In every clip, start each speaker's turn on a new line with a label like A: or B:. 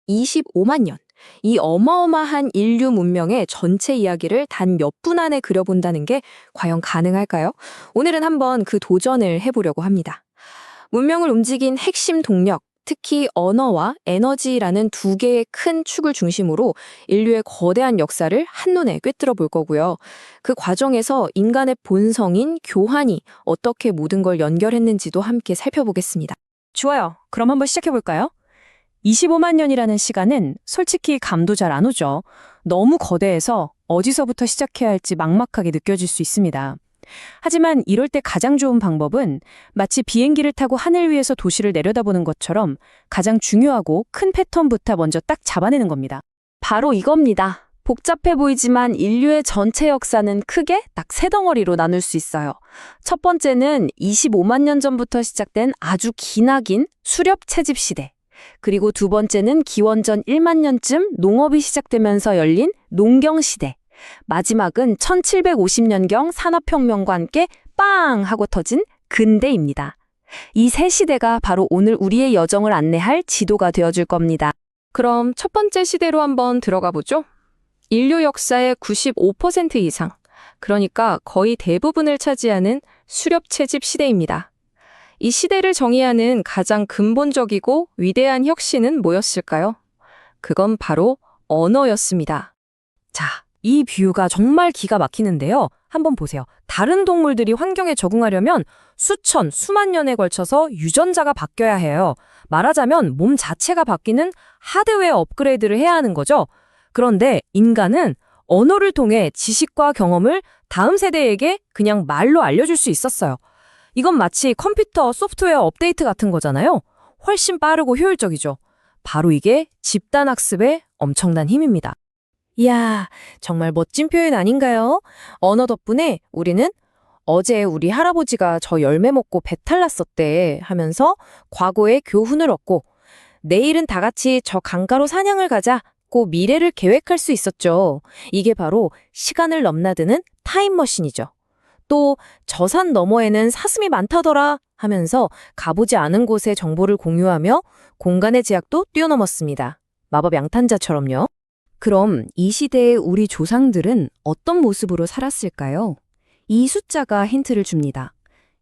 A: 25만 년. 이 어마어마한 인류 문명의 전체 이야기를 단 몇 분 안에 그려본다는 게 과연 가능할까요? 오늘은 한번 그 도전을 해보려고 합니다. 문명을 움직인 핵심 동력, 특히 언어와 에너지라는 두 개의 큰 축을 중심으로 인류의 거대한 역사를 한눈에 꿰뚫어 볼 거고요. 그 과정에서 인간의 본성인 교환이 어떻게 모든 걸 연결했는지도 함께 살펴보겠습니다.
B: 좋아요. 그럼 한번 시작해볼까요? 25만 년이라는 시간은 솔직히 감도 잘 안 오죠. 너무 거대해서 어디서부터 시작해야 할지 막막하게 느껴질 수 있습니다. 하지만 이럴 때 가장 좋은 방법은 마치 비행기를 타고 하늘 위에서 도시를 내려다보는 것처럼 가장 중요하고 큰 패턴부터 먼저 딱 잡아내는 겁니다.
C: 바로 이겁니다. 복잡해 보이지만 인류의 전체 역사는 크게 딱 세 덩어리로 나눌 수 있어요. 첫 번째는 25만 년 전부터 시작된 아주 기나긴 수렵 채집 시대. 그리고 두 번째는 기원전 1만 년쯤 농업이 시작되면서 열린 농경 시대. 마지막은 1750년경 산업혁명과 함께 빵 하고 터진 근대입니다. 이 세 시대가 바로 오늘 우리의 여정을 안내할 지도가 되어줄 겁니다.
A: 그럼 첫 번째 시대로 한번 들어가 보죠. 인류 역사의 95% 이상, 그러니까 거의 대부분을 차지하는 수렵 채집 시대입니다. 이 시대를 정의하는 가장 근본적이고 위대한 혁신은 뭐였을까요? 그건 바로 언어였습니다.
B: 자, 이 비유가 정말 기가 막히는데요. 한번 보세요. 다른 동물들이 환경에 적응하려면 수천, 수만 년에 걸쳐서 유전자가 바뀌어야 해요. 말하자면 몸 자체가 바뀌는 하드웨어 업그레이드를 해야 하는 거죠. 그런데 인간은 언어를 통해 지식과 경험을 다음 세대에게 그냥 말로 알려줄 수 있었어요. 이건 마치 컴퓨터 소프트웨어 업데이트 같은 거잖아요. 훨씬 빠르고 효율적이죠. 바로 이게 집단학습의 엄청난 힘입니다. 이야, 정말 멋진 표현 아닌가요? 언어 덕분에 우리는 어제 우리 할아버지가 저 열매 먹고 배탈 났었대 하면서 과거의 교훈을 얻고 내일은 다 같이 저 강가로 사냥을 가자고 미래를 계획할 수 있었죠. 이게 바로 시간을 넘나드는 타임머신이죠. 또 저 산 너머에는 사슴이 많다더라 하면서 가보지 않은 곳의 정보를 공유하며 공간의 제약도 뛰어넘었습니다. 마법 양탄자처럼요. 그럼 이 시대의 우리 조상들은 어떤 모습으로 살았을까요? 이 숫자가 힌트를 줍니다.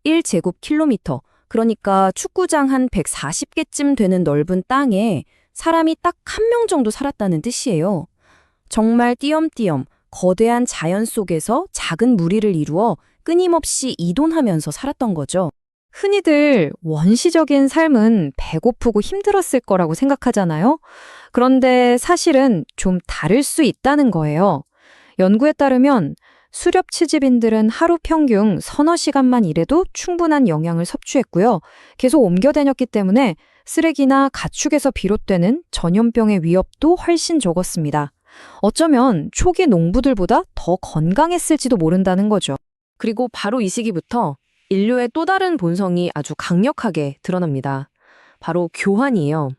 B: 1제곱킬로미터, 그러니까 축구장 한 140개쯤 되는 넓은 땅에 사람이 딱 한 명 정도 살았다는 뜻이에요. 정말 띄엄띄엄 거대한 자연 속에서 작은 무리를 이루어 끊임없이 이동하면서 살았던 거죠. 흔히들 원시적인 삶은 배고프고 힘들었을 거라고 생각하잖아요. 그런데 사실은 좀 다를 수 있다는 거예요. 연구에 따르면 수렵 채집인들은 하루 평균 서너 시간만 일해도 충분한 영양을 섭취했고요. 계속 옮겨 다녔기 때문에 쓰레기나 가축에서 비롯되는 전염병의 위협도 훨씬 적었습니다. 어쩌면 초기 농부들보다 더 건강했을지도 모른다는 거죠.
A: 그리고 바로 이 시기부터 인류의 또 다른 본성이 아주 강력하게 드러납니다. 바로 교환이에요.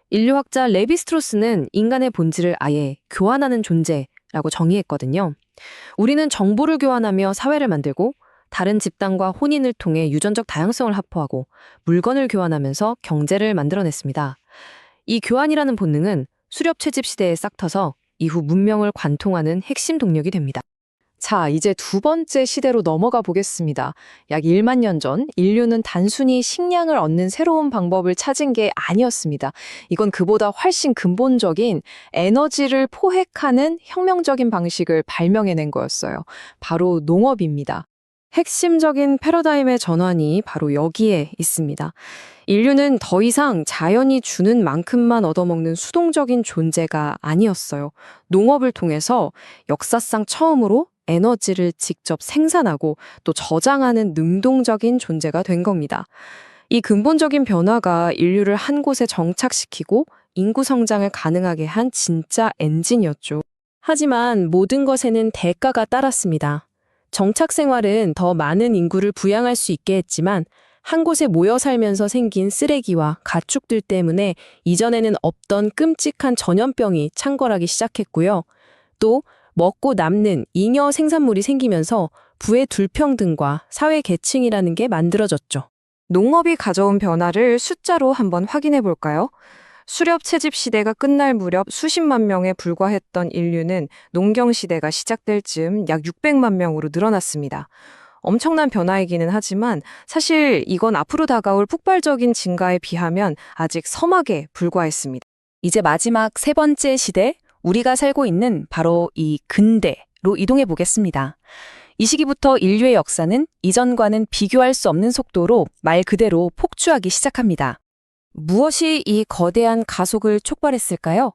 A: 인류학자 레비스트로스는 인간의 본질을 아예 교환하는 존재라고 정의했거든요. 우리는 정보를 교환하며 사회를 만들고 다른 집단과 혼인을 통해 유전적 다양성을 확보하고 물건을 교환하면서 경제를 만들어냈습니다. 이 교환이라는 본능은 수렵 채집 시대에 싹 터서 이후 문명을 관통하는 핵심 동력이 됩니다.
D: 자, 이제 두 번째 시대로 넘어가 보겠습니다. 약 1만 년 전, 인류는 단순히 식량을 얻는 새로운 방법을 찾은 게 아니었습니다. 이건 그보다 훨씬 근본적인 에너지를 포획하는 혁명적인 방식을 발명해낸 거였어요. 바로 농업입니다.
A: 핵심적인 패러다임의 전환이 바로 여기에 있습니다. 인류는 더 이상 자연이 주는 만큼만 얻어먹는 수동적인 존재가 아니었어요. 농업을 통해서 역사상 처음으로 에너지를 직접 생산하고 또 저장하는 능동적인 존재가 된 겁니다. 이 근본적인 변화가 인류를 한 곳에 정착시키고 인구 성장을 가능하게 한 진짜 엔진이었죠. 하지만 모든 것에는 대가가 따랐습니다. 정착 생활은 더 많은 인구를 부양할 수 있게 했지만 한 곳에 모여 살면서 생긴 쓰레기와 가축들 때문에 이전에는 없던 끔찍한 전염병이 창궐하기 시작했고요. 또 먹고 남는 잉여 생산물이 생기면서 부의 불평등과 사회 계층이라는 게 만들어졌죠.
D: 농업이 가져온 변화를 숫자로 한번 확인해 볼까요?
A: 수렵 채집 시대가 끝날 무렵 수십만 명에 불과했던 인류는 농경 시대가 시작될 즈음 약 600만 명으로 늘어났습니다. 엄청난 변화이기는 하지만 사실 이건 앞으로 다가올 폭발적인 증가에 비하면 아직 서막에 불과했습니다.
B: 이제 마지막 세 번째 시대, 우리가 살고 있는 바로 이 근대로 이동해 보겠습니다. 이 시기부터 인류의 역사는 이전과는 비교할 수 없는 속도로 말 그대로 폭주하기 시작합니다. 무엇이 이 거대한 가속을 촉발했을까요?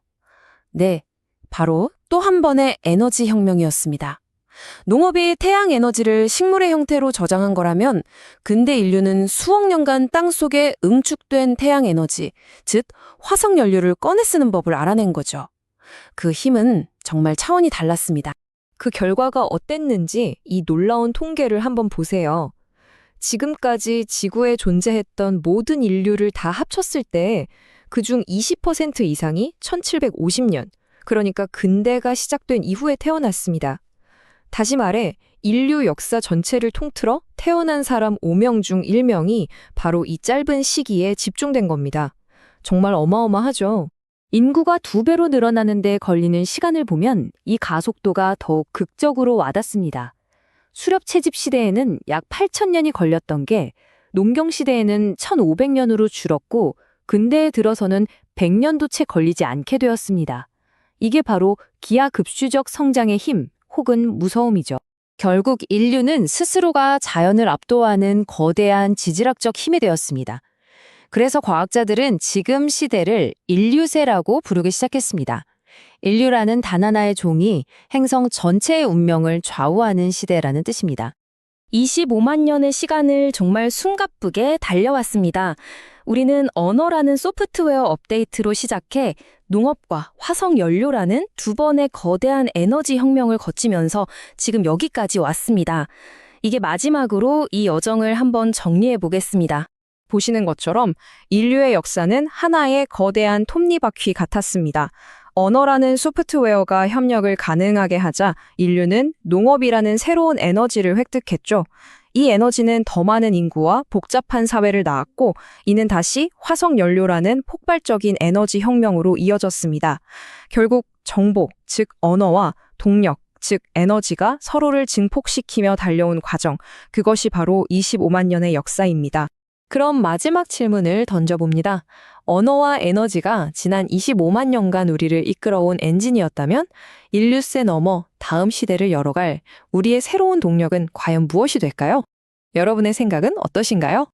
B: 네, 바로 또 한 번의 에너지 혁명이었습니다. 농업이 태양 에너지를 식물의 형태로 저장한 거라면 근대 인류는 수억 년간 땅속에 응축된 태양 에너지, 즉 화석 연료를 꺼내 쓰는 법을 알아낸 거죠. 그 힘은 정말 차원이 달랐습니다. 그 결과가 어땠는지 이 놀라운 통계를 한번 보세요. 지금까지 지구에 존재했던 모든 인류를 다 합쳤을 때 그중 20% 이상이 1750년, 그러니까 근대가 시작된 이후에 태어났습니다. 다시 말해 인류 역사 전체를 통틀어 태어난 사람 5명 중 1명이 바로 이 짧은 시기에 집중된 겁니다. 정말 어마어마하죠. 인구가 2배로 늘어나는 데 걸리는 시간을 보면 이 가속도가 더욱 극적으로 와닿습니다. 수렵 채집 시대에는 약 8,000년이 걸렸던 게 농경 시대에는 1,500년으로 줄었고 근대에 들어서는 100년도 채 걸리지 않게 되었습니다. 이게 바로 기하급수적 성장의 힘 혹은 무서움이죠. 결국 인류는 스스로가 자연을 압도하는 거대한 지질학적 힘이 되었습니다. 그래서 과학자들은 지금 시대를 인류세라고 부르기 시작했습니다. 인류라는 단 하나의 종이 행성 전체의 운명을 좌우하는 시대라는 뜻입니다. 25만 년의 시간을 정말 숨가쁘게 달려왔습니다. 우리는 언어라는 소프트웨어 업데이트로 시작해 농업과 화석 연료라는 두 번의 거대한 에너지 혁명을 거치면서 지금 여기까지 왔습니다. 이게 마지막으로 이 여정을 한번 정리해 보겠습니다.
A: 보시는 것처럼 인류의 역사는 하나의 거대한 톱니바퀴 같았습니다. 언어라는 소프트웨어가 협력을 가능하게 하자 인류는 농업이라는 새로운 에너지를 획득했죠. 이 에너지는 더 많은 인구와 복잡한 사회를 낳았고 이는 다시 화석 연료라는 폭발적인 에너지 혁명으로 이어졌습니다. 결국 정보, 즉 언어와 동력, 즉 에너지가 서로를 증폭시키며 달려온 과정, 그것이 바로 25만 년의 역사입니다. 그럼 마지막 질문을 던져봅니다. 언어와 에너지가 지난 25만 년간 우리를 이끌어온 엔진이었다면 인류세 넘어 다음 시대를 열어갈 우리의 새로운 동력은 과연 무엇이 될까요? 여러분의 생각은 어떠신가요?